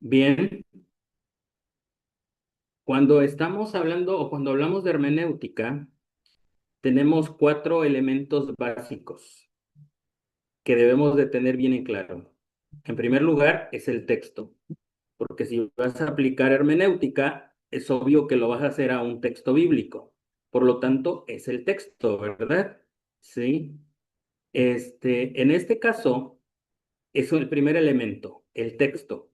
Bien, cuando estamos hablando o cuando hablamos de hermenéutica, tenemos cuatro elementos básicos que debemos de tener bien en claro. En primer lugar, es el texto, porque si vas a aplicar hermenéutica, es obvio que lo vas a hacer a un texto bíblico. Por lo tanto, es el texto, ¿verdad? Sí. En este caso, es el primer elemento, el texto,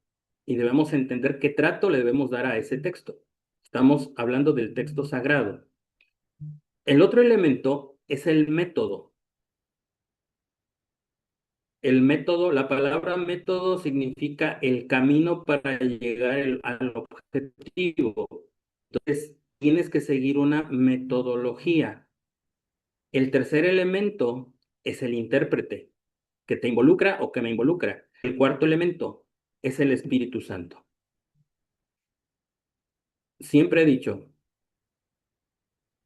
y debemos entender qué trato le debemos dar a ese texto. Estamos hablando del texto sagrado. El otro elemento es el método. El método, la palabra método significa el camino para llegar al objetivo. Entonces, tienes que seguir una metodología. El tercer elemento es el intérprete, que te involucra o que me involucra. El cuarto elemento es el Espíritu Santo. Siempre he dicho,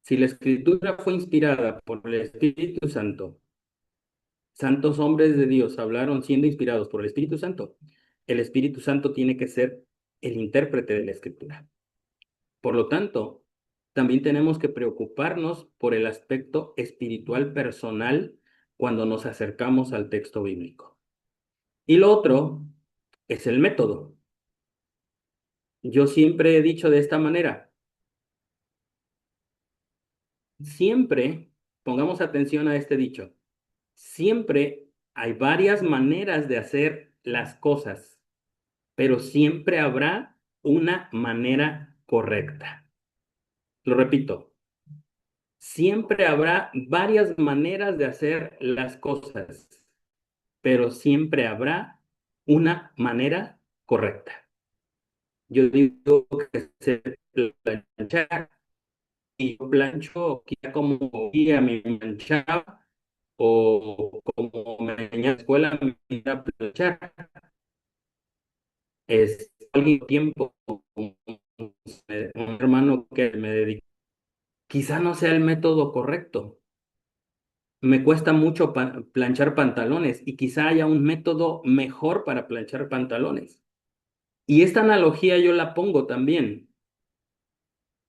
si la escritura fue inspirada por el Espíritu Santo, santos hombres de Dios hablaron siendo inspirados por el Espíritu Santo, el Espíritu Santo tiene que ser el intérprete de la escritura. Por lo tanto, también tenemos que preocuparnos por el aspecto espiritual personal cuando nos acercamos al texto bíblico. Y lo otro es el método. Yo siempre he dicho de esta manera, siempre, pongamos atención a este dicho, siempre hay varias maneras de hacer las cosas, pero siempre habrá una manera correcta. Lo repito, siempre habrá varias maneras de hacer las cosas, pero siempre habrá una manera correcta. Yo digo que se planchar y yo plancho quizá como guía me manchaba o como me enseñaba en la escuela me iba a planchar. Alguien tiempo, un hermano que me dedicó. Quizá no sea el método correcto. Me cuesta mucho planchar pantalones y quizá haya un método mejor para planchar pantalones. Y esta analogía yo la pongo también.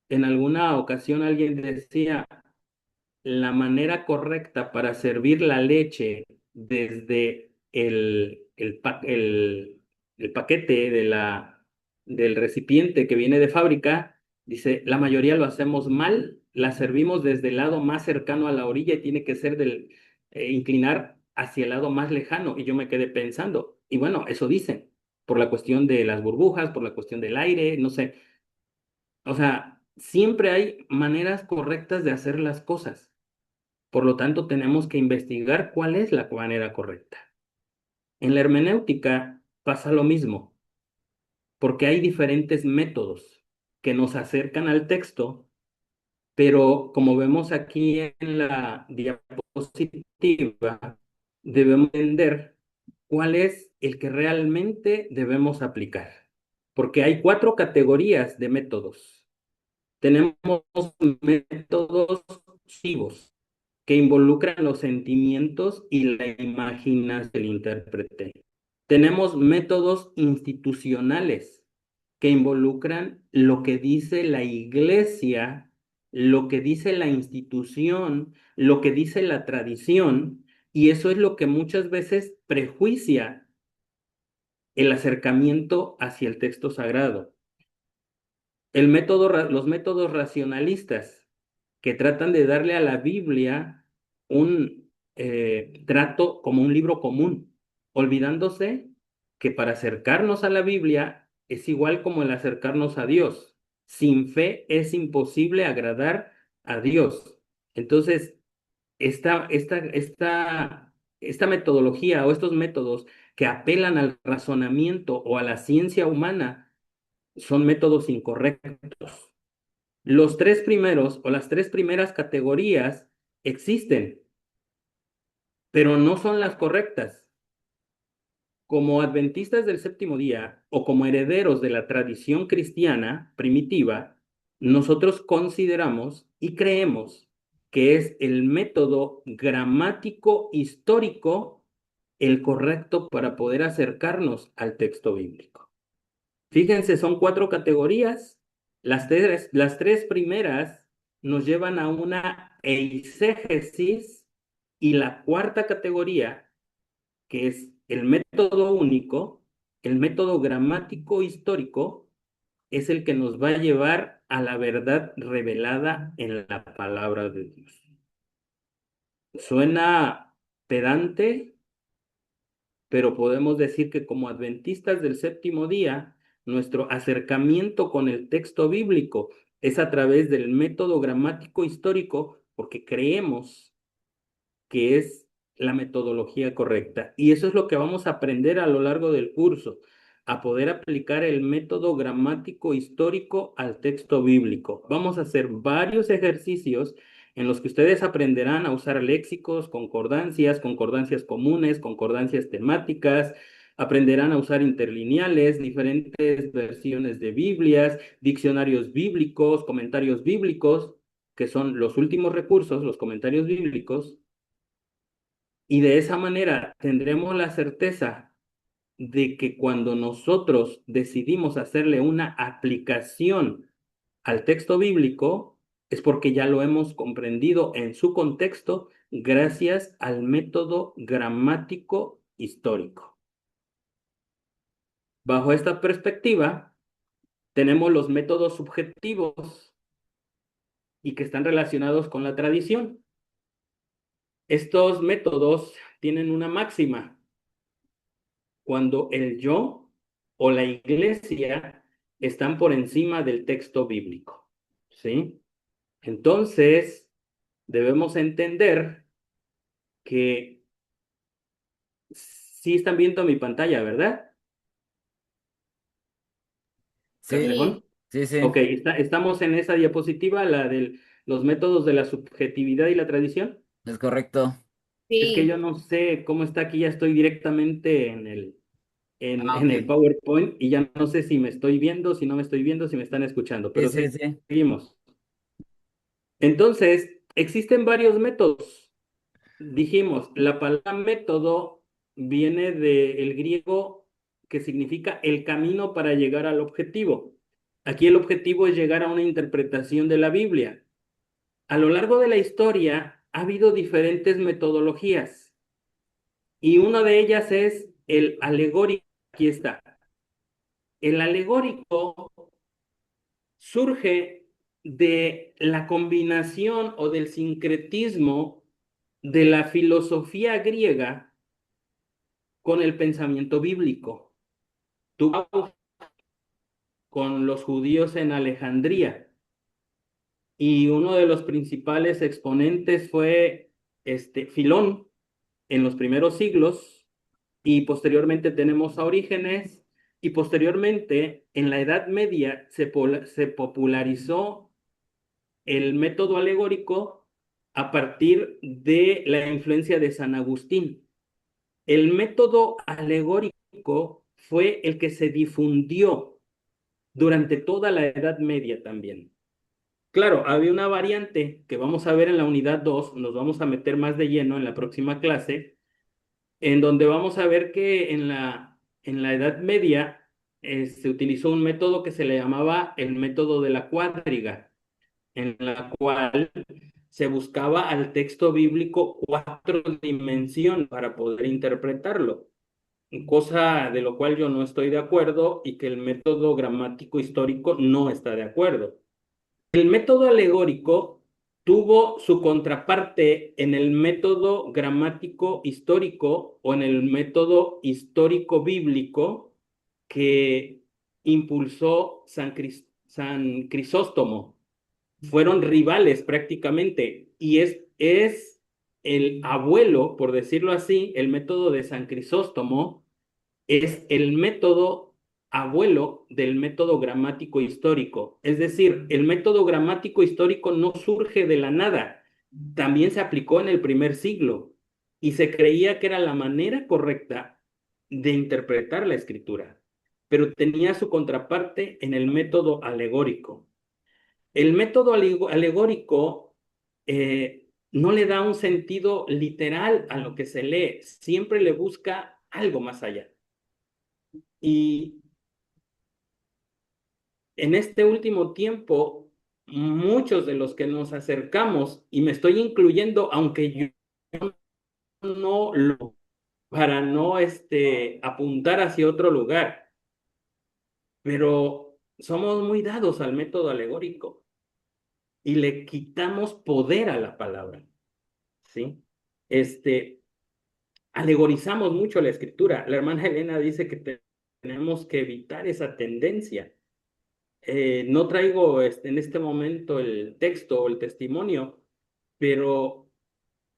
En alguna ocasión alguien decía, la manera correcta para servir la leche desde el paquete del recipiente que viene de fábrica, dice, la mayoría lo hacemos mal, la servimos desde el lado más cercano a la orilla y tiene que ser inclinar hacia el lado más lejano. Y yo me quedé pensando, y bueno, eso dicen, por la cuestión de las burbujas, por la cuestión del aire, no sé. O sea, siempre hay maneras correctas de hacer las cosas. Por lo tanto, tenemos que investigar cuál es la manera correcta. En la hermenéutica pasa lo mismo, porque hay diferentes métodos que nos acercan al texto, pero como vemos aquí en la diapositiva, debemos entender cuál es el que realmente debemos aplicar, porque hay cuatro categorías de métodos. Tenemos métodos activos que involucran los sentimientos y la imaginación del intérprete. Tenemos métodos institucionales que involucran lo que dice la iglesia, lo que dice la institución, lo que dice la tradición, y eso es lo que muchas veces prejuicia el acercamiento hacia el texto sagrado. Los métodos racionalistas que tratan de darle a la Biblia un trato como un libro común, olvidándose que para acercarnos a la Biblia es igual como el acercarnos a Dios. Sin fe es imposible agradar a Dios. Entonces, esta metodología o estos métodos que apelan al razonamiento o a la ciencia humana son métodos incorrectos. Los tres primeros o las tres primeras categorías existen, pero no son las correctas. Como adventistas del séptimo día o como herederos de la tradición cristiana primitiva, nosotros consideramos y creemos que es el método gramático histórico el correcto para poder acercarnos al texto bíblico. Fíjense, son 4 categorías. Las tres primeras nos llevan a una eisegesis y la cuarta categoría, que es el método único, el método gramático histórico, es el que nos va a llevar a la verdad revelada en la palabra de Dios. Suena pedante, pero podemos decir que como adventistas del séptimo día, nuestro acercamiento con el texto bíblico es a través del método gramático histórico, porque creemos que es la metodología correcta. Y eso es lo que vamos a aprender a lo largo del curso, a poder aplicar el método gramático histórico al texto bíblico. Vamos a hacer varios ejercicios en los que ustedes aprenderán a usar léxicos, concordancias, concordancias comunes, concordancias temáticas. Aprenderán a usar interlineales, diferentes versiones de Biblias, diccionarios bíblicos, comentarios bíblicos, que son los últimos recursos, los comentarios bíblicos, y de esa manera tendremos la certeza de que cuando nosotros decidimos hacerle una aplicación al texto bíblico, es porque ya lo hemos comprendido en su contexto gracias al método gramático histórico. Bajo esta perspectiva, tenemos los métodos subjetivos y que están relacionados con la tradición. Estos métodos tienen una máxima: cuando el yo o la iglesia están por encima del texto bíblico, ¿sí? Entonces, debemos entender que sí están viendo mi pantalla, ¿verdad, Sí, Castrejón? sí, Ok, sí, estamos en esa diapositiva, la de los métodos de la subjetividad y la tradición. es correcto. Es que Sí, yo no sé cómo está aquí, ya estoy directamente Ah, en el ok. PowerPoint y ya no sé si me estoy viendo, si no me estoy viendo, si me están escuchando, Sí, pero sí, sí. seguimos. Entonces, existen varios métodos. Dijimos, la palabra método viene del griego que significa el camino para llegar al objetivo. Aquí el objetivo es llegar a una interpretación de la Biblia. A lo largo de la historia ha habido diferentes metodologías y una de ellas es el alegórico. Aquí está. El alegórico surge de la combinación o del sincretismo de la filosofía griega con el pensamiento bíblico. Tuvo con los judíos en Alejandría y uno de los principales exponentes fue Filón en los primeros siglos, y posteriormente tenemos a Orígenes, y posteriormente en la Edad Media se popularizó el método alegórico a partir de la influencia de San Agustín. El método alegórico fue el que se difundió durante toda la Edad Media también. Claro, había una variante que vamos a ver en la unidad 2, nos vamos a meter más de lleno en la próxima clase, en donde vamos a ver que en la Edad Media se utilizó un método que se le llamaba el método de la cuadriga, en la cual se buscaba al texto bíblico 4 dimensiones para poder interpretarlo, cosa de lo cual yo no estoy de acuerdo y que el método gramático histórico no está de acuerdo. El método alegórico tuvo su contraparte en el método gramático histórico o en el método histórico bíblico que impulsó San Crisóstomo. Fueron rivales prácticamente y es el abuelo, por decirlo así, el método de San Crisóstomo es el método abuelo del método gramático histórico. Es decir, el método gramático histórico no surge de la nada, también se aplicó en el primer siglo y se creía que era la manera correcta de interpretar la escritura, pero tenía su contraparte en el método alegórico. El método alegórico no le da un sentido literal a lo que se lee, siempre le busca algo más allá. Y en este último tiempo, muchos de los que nos acercamos, y me estoy incluyendo, aunque yo no lo, para no apuntar hacia otro lugar, pero somos muy dados al método alegórico y le quitamos poder a la palabra, ¿sí? Este, alegorizamos mucho la escritura. La hermana Elena dice que tenemos que evitar esa tendencia. No traigo en este momento el texto o el testimonio, pero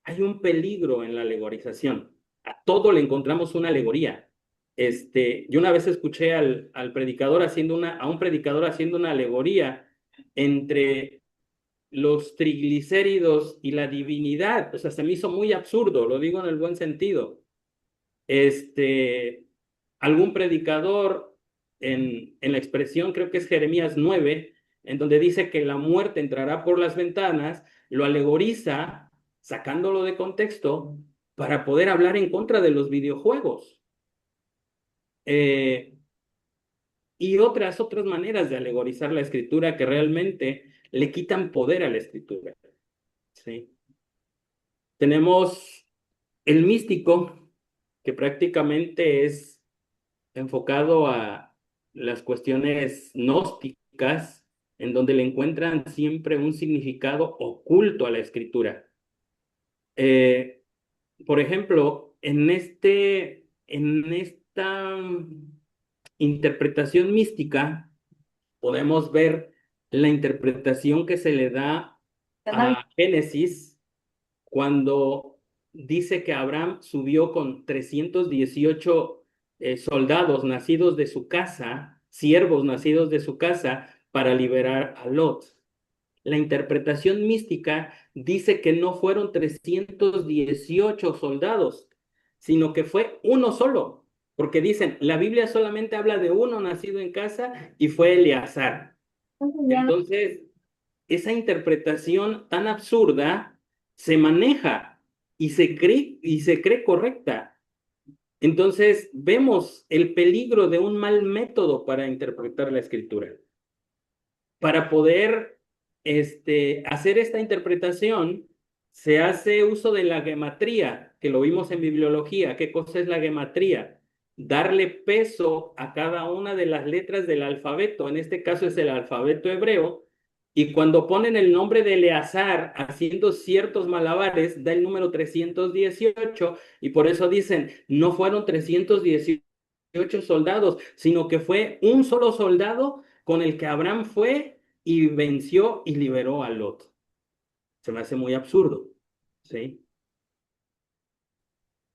hay un peligro en la alegorización. A todo le encontramos una alegoría. Yo una vez escuché al predicador a un predicador haciendo una alegoría entre los triglicéridos y la divinidad. O sea, se me hizo muy absurdo, lo digo en el buen sentido. Este, algún predicador en la expresión, creo que es Jeremías 9, en donde dice que la muerte entrará por las ventanas, lo alegoriza, sacándolo de contexto, para poder hablar en contra de los videojuegos. Eh, y otras maneras de alegorizar la escritura que realmente le quitan poder a la escritura. ¿Sí? Tenemos el místico, que prácticamente es enfocado a las cuestiones gnósticas, en donde le encuentran siempre un significado oculto a la escritura. Eh, por ejemplo, en esta interpretación mística, podemos ver la interpretación que se le da a Génesis cuando dice que Abraham subió con 318 soldados nacidos de su casa, siervos nacidos de su casa, para liberar a Lot. La interpretación mística dice que no fueron 318 soldados, sino que fue uno solo, porque dicen, la Biblia solamente habla de uno nacido en casa y fue Eleazar. Entonces, esa interpretación tan absurda se maneja y se cree correcta. Entonces, vemos el peligro de un mal método para interpretar la escritura. Para poder hacer esta interpretación, se hace uso de la gematría, que lo vimos en bibliología. ¿Qué cosa es la gematría? Darle peso a cada una de las letras del alfabeto. En este caso es el alfabeto hebreo. Y cuando ponen el nombre de Eleazar haciendo ciertos malabares, da el número 318. Y por eso dicen, no fueron 318 soldados, sino que fue un solo soldado con el que Abraham fue y venció y liberó a Lot. Se me hace muy absurdo, ¿sí?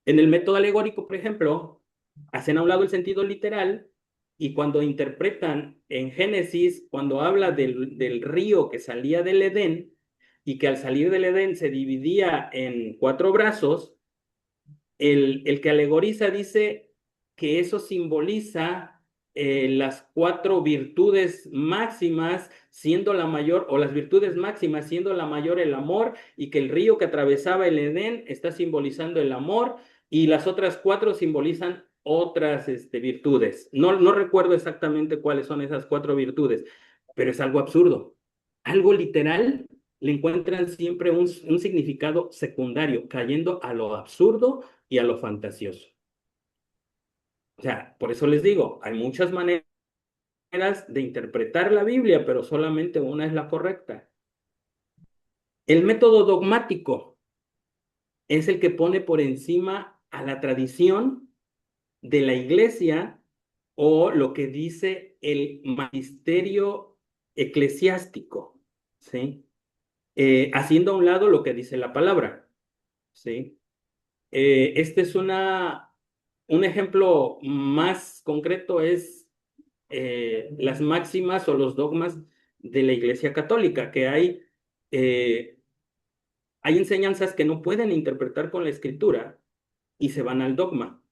En el método alegórico, por ejemplo, hacen a un lado el sentido literal y cuando interpretan en Génesis, cuando habla del río que salía del Edén y que al salir del Edén se dividía en 4 brazos, el que alegoriza dice que eso simboliza las 4 virtudes máximas, siendo la mayor, o las virtudes máximas, siendo la mayor el amor, y que el río que atravesaba el Edén está simbolizando el amor, y las otras 4 simbolizan otras virtudes. No recuerdo exactamente cuáles son esas 4 virtudes, pero es algo absurdo. Algo literal le encuentran siempre un significado secundario, cayendo a lo absurdo y a lo fantasioso. O sea, por eso les digo, hay muchas maneras de interpretar la Biblia, pero solamente una es la correcta. El método dogmático es el que pone por encima a la tradición de la iglesia o lo que dice el magisterio eclesiástico, ¿sí? Haciendo a un lado lo que dice la palabra, ¿sí? Este es un ejemplo más concreto, es las máximas o los dogmas de la Iglesia Católica, que hay enseñanzas que no pueden interpretar con la escritura y se van al dogma.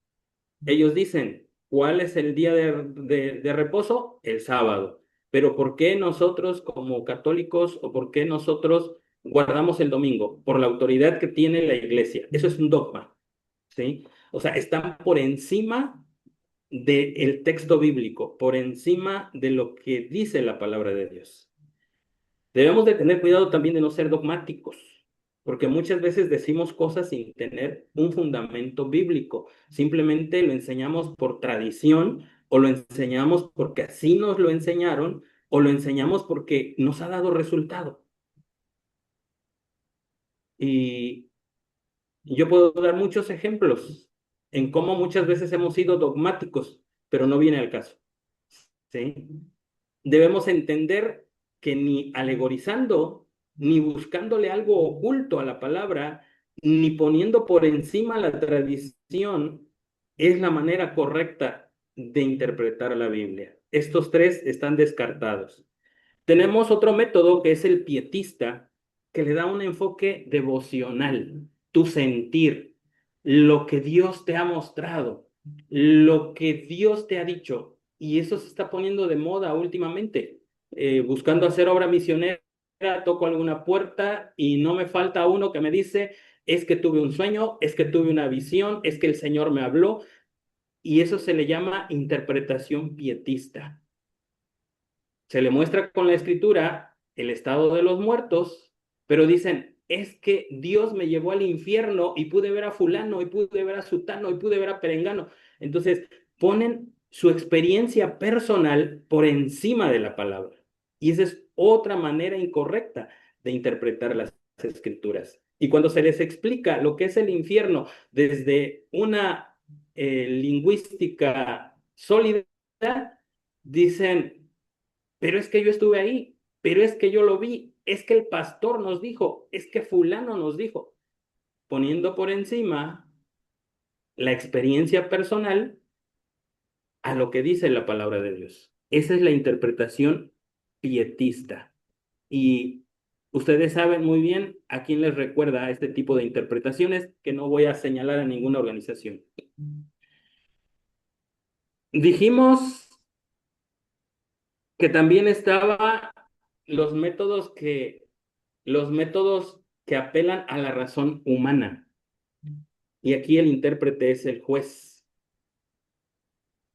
Ellos dicen, ¿cuál es el día de reposo? El sábado. Pero ¿por qué nosotros como católicos o por qué nosotros guardamos el domingo? Por la autoridad que tiene la iglesia. Eso es un dogma, ¿sí? O sea, están por encima del texto bíblico, por encima de lo que dice la palabra de Dios. Debemos de tener cuidado también de no ser dogmáticos, porque muchas veces decimos cosas sin tener un fundamento bíblico. Simplemente lo enseñamos por tradición o lo enseñamos porque así nos lo enseñaron o lo enseñamos porque nos ha dado resultado. Y yo puedo dar muchos ejemplos en cómo muchas veces hemos sido dogmáticos, pero no viene al caso. ¿Sí? Debemos entender que ni alegorizando, ni buscándole algo oculto a la palabra, ni poniendo por encima la tradición, es la manera correcta de interpretar la Biblia. Estos tres están descartados. Tenemos otro método que es el pietista, que le da un enfoque devocional, tu sentir, lo que Dios te ha mostrado, lo que Dios te ha dicho. Y eso se está poniendo de moda últimamente. Buscando hacer obra misionera, toco alguna puerta y no me falta uno que me dice, es que tuve un sueño, es que tuve una visión, es que el Señor me habló. Y eso se le llama interpretación pietista. Se le muestra con la escritura el estado de los muertos, pero dicen, es que Dios me llevó al infierno y pude ver a fulano, y pude ver a sutano, y pude ver a perengano. Entonces, ponen su experiencia personal por encima de la palabra. Y esa es otra manera incorrecta de interpretar las escrituras. Y cuando se les explica lo que es el infierno desde una lingüística sólida, dicen, pero es que yo estuve ahí, pero es que yo lo vi, es que el pastor nos dijo, es que fulano nos dijo, poniendo por encima la experiencia personal a lo que dice la palabra de Dios. Esa es la interpretación pietista. Y ustedes saben muy bien a quién les recuerda a este tipo de interpretaciones, que no voy a señalar a ninguna organización. Dijimos que también estaba los métodos que los métodos que apelan a la razón humana. Y aquí el intérprete es el juez.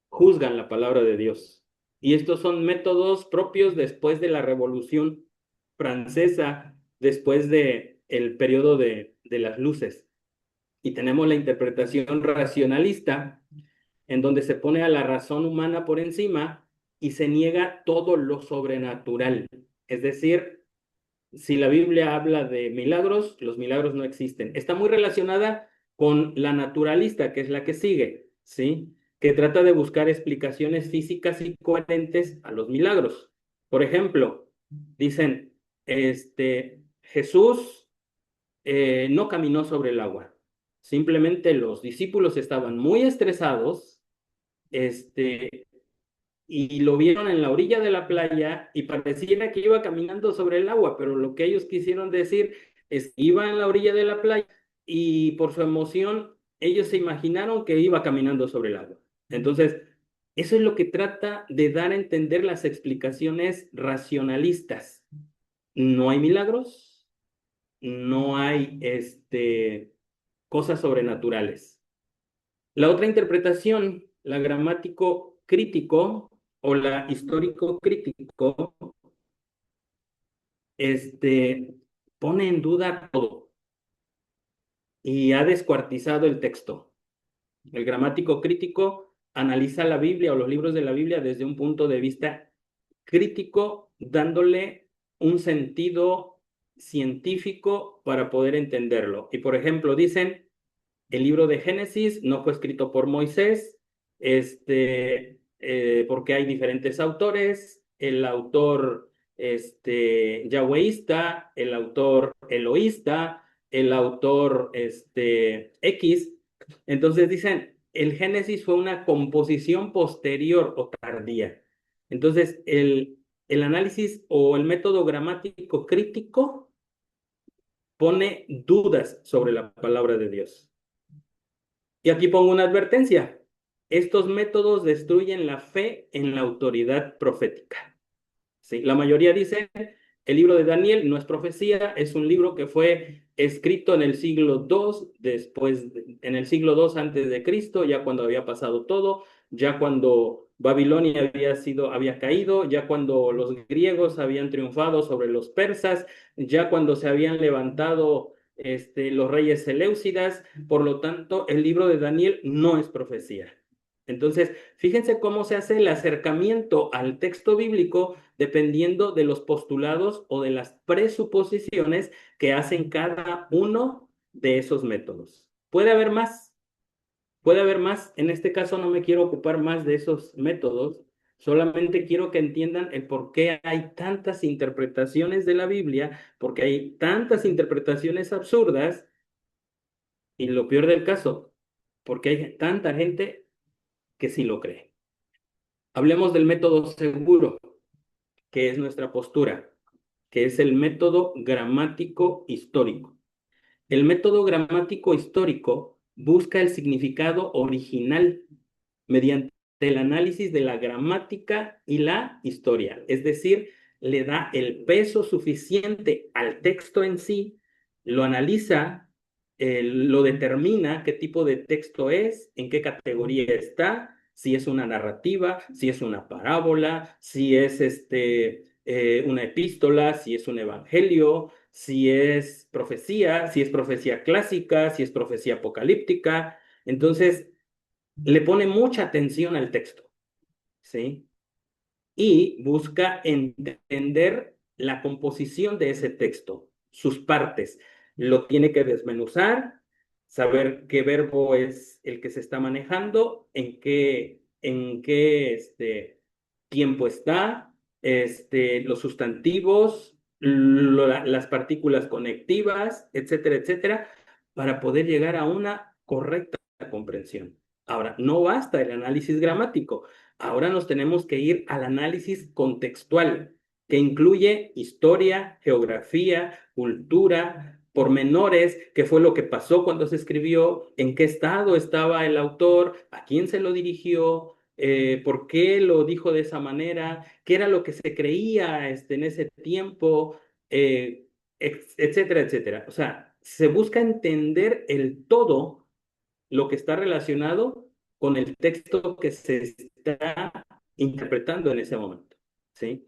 Juzgan la palabra de Dios. Y estos son métodos propios después de la Revolución Francesa, después de el periodo de las luces. Y tenemos la interpretación racionalista, en donde se pone a la razón humana por encima y se niega todo lo sobrenatural. Es decir, si la Biblia habla de milagros, los milagros no existen. Está muy relacionada con la naturalista, que es la que sigue, ¿sí? Que trata de buscar explicaciones físicas y coherentes a los milagros. Por ejemplo, dicen, Jesús no caminó sobre el agua. Simplemente los discípulos estaban muy estresados, y lo vieron en la orilla de la playa y pareciera que iba caminando sobre el agua, pero lo que ellos quisieron decir es que iba en la orilla de la playa y por su emoción ellos se imaginaron que iba caminando sobre el agua. Entonces, eso es lo que trata de dar a entender las explicaciones racionalistas. No hay milagros, no hay cosas sobrenaturales. La otra interpretación, la gramático crítico o la histórico crítico, este, pone en duda todo y ha descuartizado el texto. El gramático crítico analiza la Biblia o los libros de la Biblia desde un punto de vista crítico, dándole un sentido científico para poder entenderlo. Y por ejemplo, dicen, el libro de Génesis no fue escrito por Moisés, porque hay diferentes autores, el autor yahweísta, el autor eloísta, el autor X. Entonces dicen, el Génesis fue una composición posterior o tardía. Entonces, el análisis o el método gramático crítico pone dudas sobre la palabra de Dios. Y aquí pongo una advertencia. Estos métodos destruyen la fe en la autoridad profética. ¿Sí? La mayoría dice El libro de Daniel no es profecía, es un libro que fue escrito en el siglo II, en el siglo II antes de Cristo, ya cuando había pasado todo, ya cuando Babilonia había caído, ya cuando los griegos habían triunfado sobre los persas, ya cuando se habían levantado los reyes seleucidas. Por lo tanto, el libro de Daniel no es profecía. Entonces, fíjense cómo se hace el acercamiento al texto bíblico dependiendo de los postulados o de las presuposiciones que hacen cada uno de esos métodos. Puede haber más. En este caso no me quiero ocupar más de esos métodos, solamente quiero que entiendan el por qué hay tantas interpretaciones de la Biblia, porque hay tantas interpretaciones absurdas y lo peor del caso, porque hay tanta gente que sí lo cree. Hablemos del método seguro, que es nuestra postura, que es el método gramático histórico. El método gramático histórico busca el significado original mediante el análisis de la gramática y la historia, es decir, le da el peso suficiente al texto en sí, lo analiza, lo determina qué tipo de texto es, en qué categoría está, si es una narrativa, si es una parábola, si es una epístola, si es un evangelio, si es profecía clásica, si es profecía apocalíptica. Entonces, le pone mucha atención al texto, ¿sí? Y busca entender la composición de ese texto, sus partes. Lo tiene que desmenuzar, saber qué verbo es el que se está manejando, en qué tiempo está, los sustantivos, las partículas conectivas, etcétera, etcétera, para poder llegar a una correcta comprensión. Ahora, no basta el análisis gramático. Ahora nos tenemos que ir al análisis contextual, que incluye historia, geografía, cultura, pormenores, qué fue lo que pasó cuando se escribió, en qué estado estaba el autor, a quién se lo dirigió, por qué lo dijo de esa manera, qué era lo que se creía en ese tiempo, etcétera, etcétera. O sea, se busca entender el todo lo que está relacionado con el texto que se está interpretando en ese momento, ¿sí?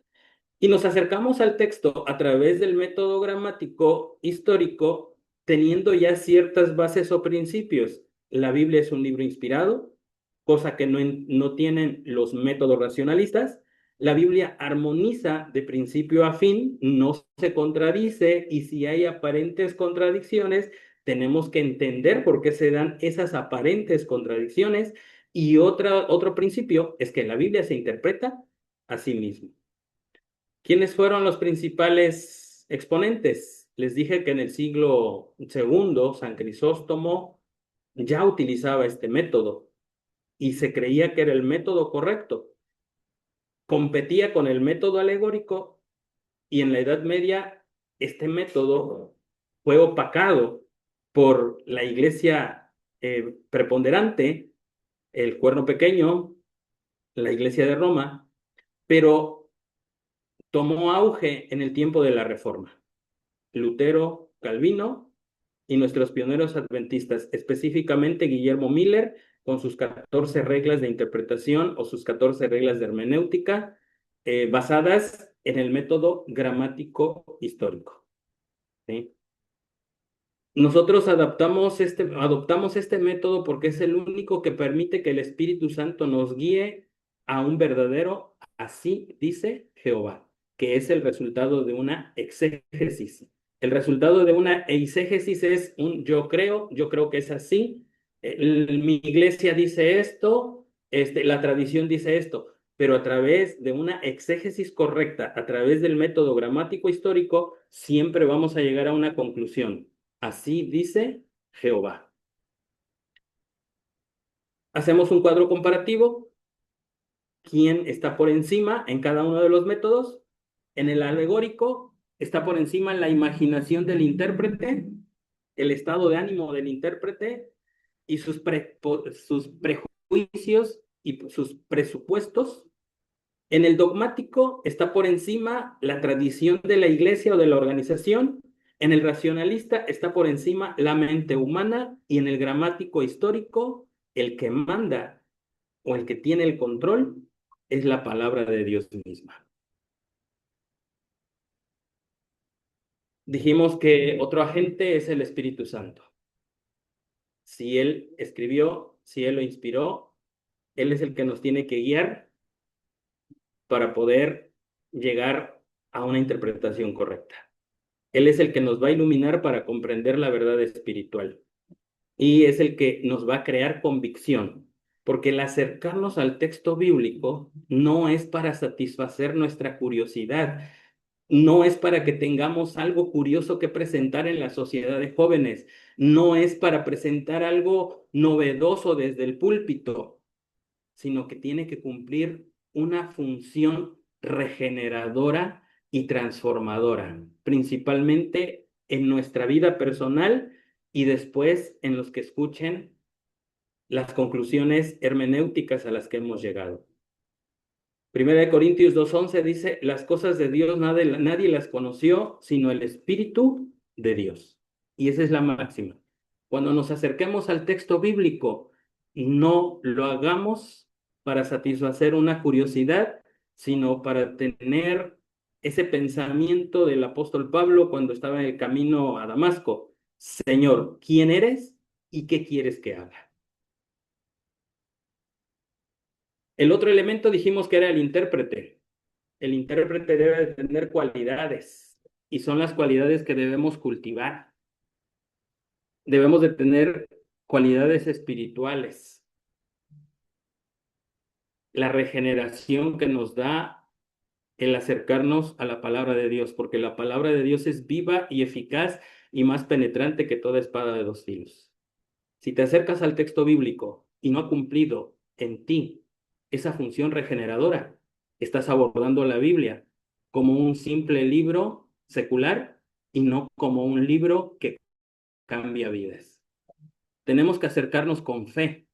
Y nos acercamos al texto a través del método gramático histórico, teniendo ya ciertas bases o principios. La Biblia es un libro inspirado, cosa que no tienen los métodos racionalistas. La Biblia armoniza de principio a fin, no se contradice, y si hay aparentes contradicciones, tenemos que entender por qué se dan esas aparentes contradicciones. Y otro principio es que la Biblia se interpreta a sí misma. ¿Quiénes fueron los principales exponentes? Les dije que en el siglo II, San Crisóstomo ya utilizaba este método y se creía que era el método correcto. Competía con el método alegórico y en la Edad Media este método fue opacado por la iglesia preponderante, el Cuerno Pequeño, la iglesia de Roma, pero tomó auge en el tiempo de la Reforma. Lutero, Calvino y nuestros pioneros adventistas, específicamente Guillermo Miller, con sus 14 reglas de interpretación o sus 14 reglas de hermenéutica, basadas en el método gramático histórico, ¿sí? Nosotros adoptamos este método porque es el único que permite que el Espíritu Santo nos guíe a un verdadero, así dice Jehová, que es el resultado de una exégesis. El resultado de una exégesis es un yo creo que es así, mi iglesia dice esto, la tradición dice esto, pero a través de una exégesis correcta, a través del método gramático histórico, siempre vamos a llegar a una conclusión. Así dice Jehová. Hacemos un cuadro comparativo. ¿Quién está por encima en cada uno de los métodos? En el alegórico está por encima la imaginación del intérprete, el estado de ánimo del intérprete y sus prejuicios y sus presupuestos. En el dogmático está por encima la tradición de la iglesia o de la organización. En el racionalista está por encima la mente humana. Y en el gramático histórico, el que manda o el que tiene el control es la palabra de Dios misma. Dijimos que otro agente es el Espíritu Santo. Si Él escribió, si Él lo inspiró, Él es el que nos tiene que guiar para poder llegar a una interpretación correcta. Él es el que nos va a iluminar para comprender la verdad espiritual y es el que nos va a crear convicción, porque el acercarnos al texto bíblico no es para satisfacer nuestra curiosidad, no es para que tengamos algo curioso que presentar en la sociedad de jóvenes, no es para presentar algo novedoso desde el púlpito, sino que tiene que cumplir una función regeneradora y transformadora, principalmente en nuestra vida personal y después en los que escuchen las conclusiones hermenéuticas a las que hemos llegado. Primera de Corintios 2:11 dice, las cosas de Dios nadie las conoció, sino el Espíritu de Dios. Y esa es la máxima. Cuando nos acerquemos al texto bíblico, no lo hagamos para satisfacer una curiosidad, sino para tener ese pensamiento del apóstol Pablo cuando estaba en el camino a Damasco. Señor, ¿quién eres y qué quieres que haga? El otro elemento dijimos que era el intérprete. El intérprete debe de tener cualidades y son las cualidades que debemos cultivar. Debemos de tener cualidades espirituales, la regeneración que nos da el acercarnos a la palabra de Dios, porque la palabra de Dios es viva y eficaz y más penetrante que toda espada de dos filos. Si te acercas al texto bíblico y no ha cumplido en ti esa función regeneradora, estás abordando la Biblia como un simple libro secular y no como un libro que cambia vidas. Tenemos que acercarnos con fe,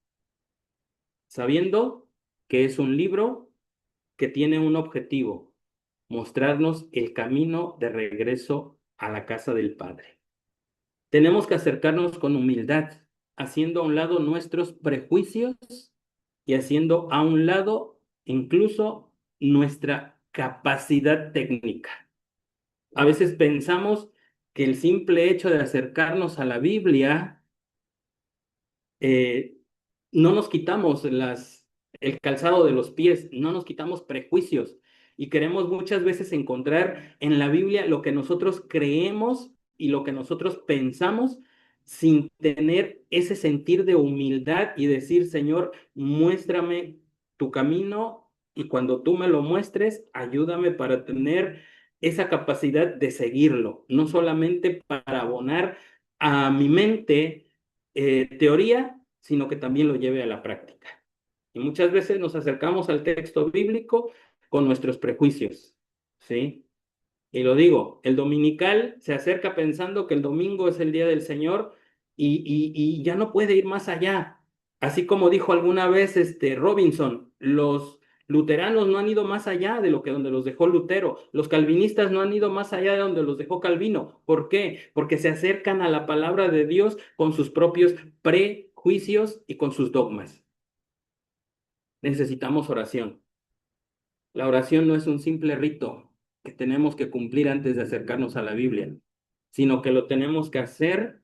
sabiendo que es un libro que tiene un objetivo, mostrarnos el camino de regreso a la casa del Padre. Tenemos que acercarnos con humildad, haciendo a un lado nuestros prejuicios y haciendo a un lado incluso nuestra capacidad técnica. A veces pensamos que el simple hecho de acercarnos a la Biblia, eh, no nos quitamos el calzado de los pies, no nos quitamos prejuicios y queremos muchas veces encontrar en la Biblia lo que nosotros creemos y lo que nosotros pensamos sin tener ese sentir de humildad y decir, Señor, muéstrame tu camino y cuando tú me lo muestres, ayúdame para tener esa capacidad de seguirlo, no solamente para abonar a mi mente teoría, sino que también lo lleve a la práctica. Y muchas veces nos acercamos al texto bíblico con nuestros prejuicios, ¿sí? Y lo digo, el dominical se acerca pensando que el domingo es el día del Señor y ya no puede ir más allá. Así como dijo alguna vez Robinson, los luteranos no han ido más allá de lo que donde los dejó Lutero, los calvinistas no han ido más allá de donde los dejó Calvino. ¿Por qué? Porque se acercan a la palabra de Dios con sus propios prejuicios y con sus dogmas. Necesitamos oración. La oración no es un simple rito que tenemos que cumplir antes de acercarnos a la Biblia, sino que lo tenemos que hacer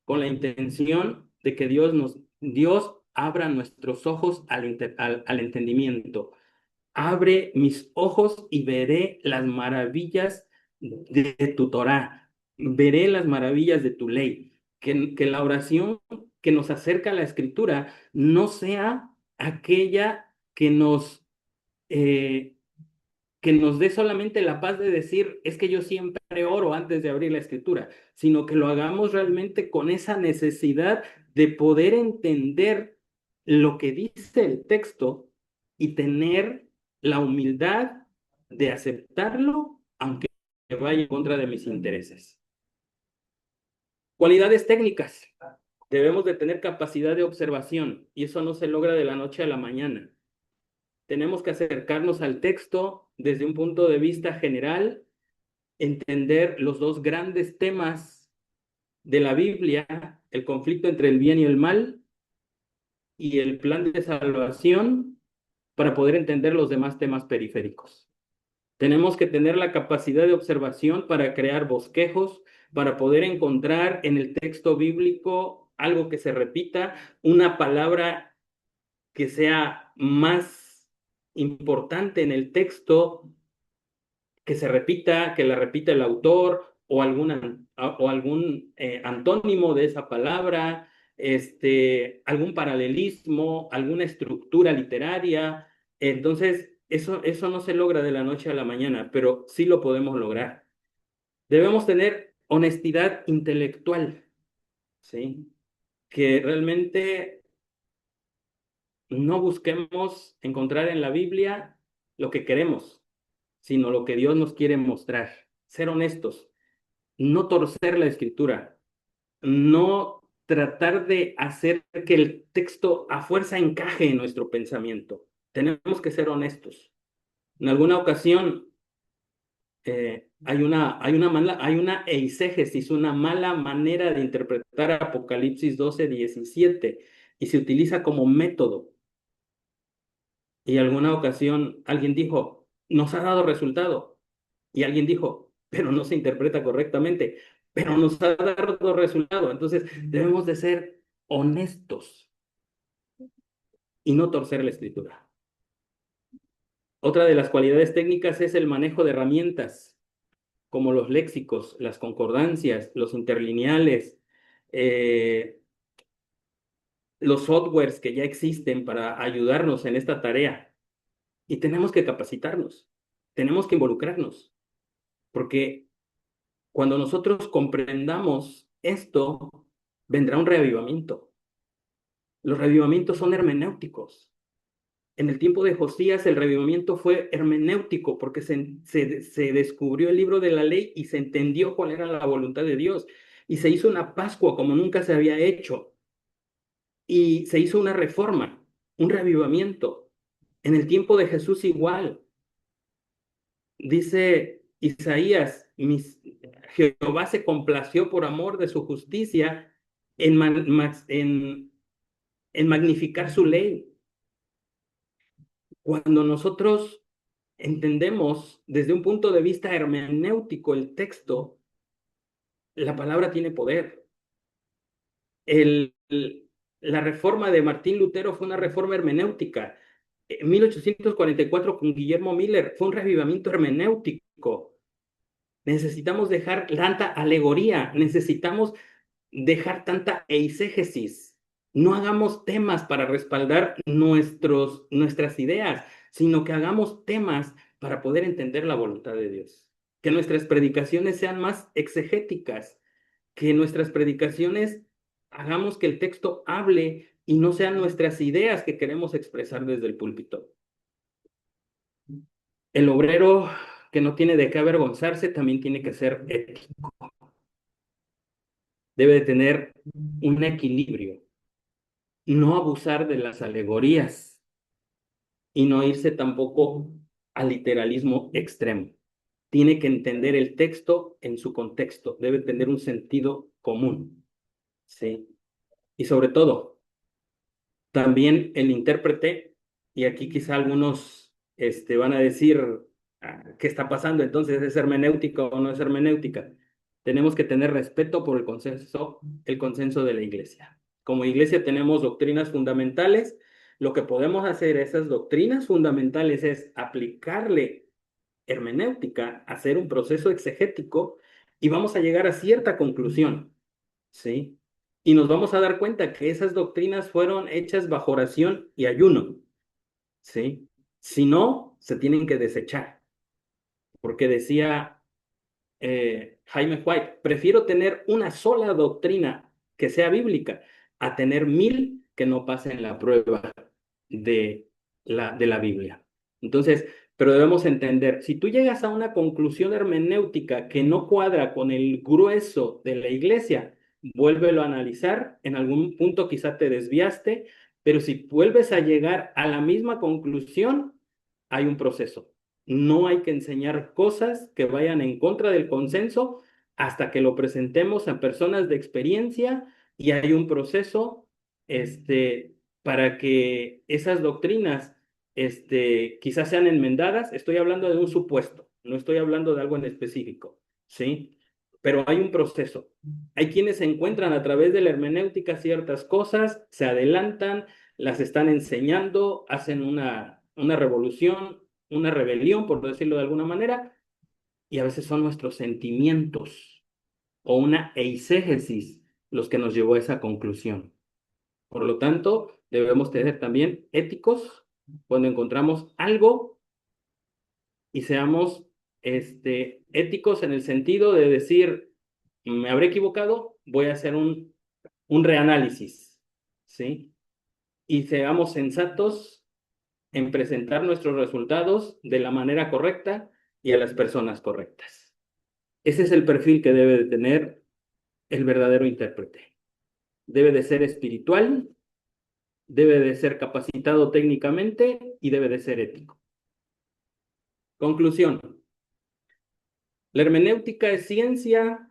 con la intención de que Dios abra nuestros ojos al entendimiento. Abre mis ojos y veré las maravillas de tu Torá, veré las maravillas de tu ley. Que la oración que nos acerca a la Escritura no sea aquella eh, que nos dé solamente la paz de decir, es que yo siempre oro antes de abrir la escritura, sino que lo hagamos realmente con esa necesidad de poder entender lo que dice el texto y tener la humildad de aceptarlo, aunque vaya en contra de mis intereses. Cualidades técnicas. Debemos de tener capacidad de observación y eso no se logra de la noche a la mañana. tenemos que acercarnos al texto desde un punto de vista general, entender los dos grandes temas de la Biblia, el conflicto entre el bien y el mal y el plan de salvación, para poder entender los demás temas periféricos. Tenemos que tener la capacidad de observación para crear bosquejos, para poder encontrar en el texto bíblico algo que se repita, una palabra que sea más importante en el texto, que se repita, que la repita el autor o algún antónimo de esa palabra, algún paralelismo, alguna estructura literaria. Entonces, eso no se logra de la noche a la mañana, pero sí lo podemos lograr. Debemos tener honestidad intelectual, ¿sí? Que realmente no busquemos encontrar en la Biblia lo que queremos, sino lo que Dios nos quiere mostrar. Ser honestos, no torcer la escritura, no tratar de hacer que el texto a fuerza encaje en nuestro pensamiento. Tenemos que ser honestos. En alguna ocasión hay una eisegesis, una mala manera de interpretar Apocalipsis 12:17 y se utiliza como método. Y alguna ocasión alguien dijo, nos ha dado resultado. Y alguien dijo, pero no se interpreta correctamente, pero nos ha dado resultado. Entonces debemos de ser honestos y no torcer la escritura. Otra de las cualidades técnicas es el manejo de herramientas, como los léxicos, las concordancias, los interlineales, eh, los softwares que ya existen para ayudarnos en esta tarea. Y tenemos que capacitarnos, tenemos que involucrarnos, porque cuando nosotros comprendamos esto, vendrá un reavivamiento. Los reavivamientos son hermenéuticos. En el tiempo de Josías el reavivamiento fue hermenéutico porque se descubrió el libro de la ley y se entendió cuál era la voluntad de Dios. Y se hizo una Pascua como nunca se había hecho. Y se hizo una reforma, un reavivamiento. En el tiempo de Jesús igual. Dice Isaías, Jehová se complació por amor de su justicia en magnificar su ley. Cuando nosotros entendemos desde un punto de vista hermenéutico el texto, la palabra tiene poder. La reforma de Martín Lutero fue una reforma hermenéutica. En 1844 con Guillermo Miller fue un revivamiento hermenéutico. Necesitamos dejar tanta alegoría, necesitamos dejar tanta eisegesis. No hagamos temas para respaldar nuestras ideas, sino que hagamos temas para poder entender la voluntad de Dios. Que nuestras predicaciones sean más exegéticas, que nuestras predicaciones hagamos que el texto hable y no sean nuestras ideas que queremos expresar desde el púlpito. El obrero que no tiene de qué avergonzarse también tiene que ser ético. Debe de tener un equilibrio, no abusar de las alegorías y no irse tampoco al literalismo extremo. Tiene que entender el texto en su contexto, debe tener un sentido común, ¿sí? Y sobre todo, también el intérprete, y aquí quizá algunos van a decir, ¿qué está pasando? Entonces, ¿es hermenéutica o no es hermenéutica? Tenemos que tener respeto por el consenso de la iglesia. Como iglesia tenemos doctrinas fundamentales. Lo que podemos hacer a esas doctrinas fundamentales es aplicarle hermenéutica, hacer un proceso exegético y vamos a llegar a cierta conclusión, ¿sí? Y nos vamos a dar cuenta que esas doctrinas fueron hechas bajo oración y ayuno, ¿sí? Si no, se tienen que desechar, porque decía Jaime White, prefiero tener una sola doctrina que sea bíblica a tener 1000 que no pasen la prueba de la Biblia. Entonces, pero debemos entender, si tú llegas a una conclusión hermenéutica que no cuadra con el grueso de la iglesia, vuélvelo a analizar, en algún punto quizá te desviaste, Pero si vuelves a llegar a la misma conclusión, hay un proceso. No hay que enseñar cosas que vayan en contra del consenso hasta que lo presentemos a personas de experiencia y hay un proceso, para que esas doctrinas, quizás sean enmendadas. Estoy hablando de un supuesto, no estoy hablando de algo en específico, ¿sí? Pero hay un proceso. Hay quienes encuentran a través de la hermenéutica ciertas cosas, se adelantan, las están enseñando, hacen una revolución, una rebelión, por decirlo de alguna manera, y a veces son nuestros sentimientos o una eisegesis los que nos llevó a esa conclusión. Por lo tanto, debemos tener también éticos cuando encontramos algo y seamos éticos en el sentido de decir, me habré equivocado, voy a hacer un reanálisis, ¿sí? Y seamos sensatos en presentar nuestros resultados de la manera correcta y a las personas correctas. Ese es el perfil que debe de tener el verdadero intérprete. Debe de ser espiritual, debe de ser capacitado técnicamente y debe de ser ético. Conclusión. La hermenéutica es ciencia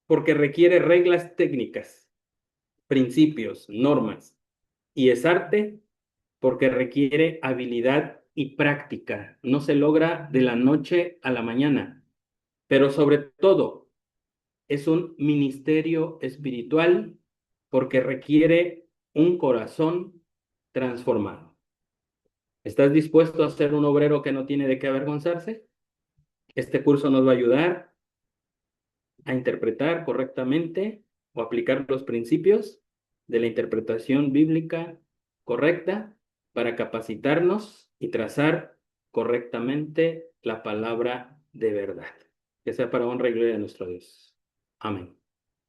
porque requiere reglas técnicas, principios, normas, y es arte porque requiere habilidad y práctica. No se logra de la noche a la mañana, pero sobre todo es un ministerio espiritual porque requiere un corazón transformado. ¿Estás dispuesto a ser un obrero que no tiene de qué avergonzarse? Este curso nos va a ayudar a interpretar correctamente o aplicar los principios de la interpretación bíblica correcta para capacitarnos y trazar correctamente la palabra de verdad. Que sea para honra y gloria de nuestro Dios. Amén.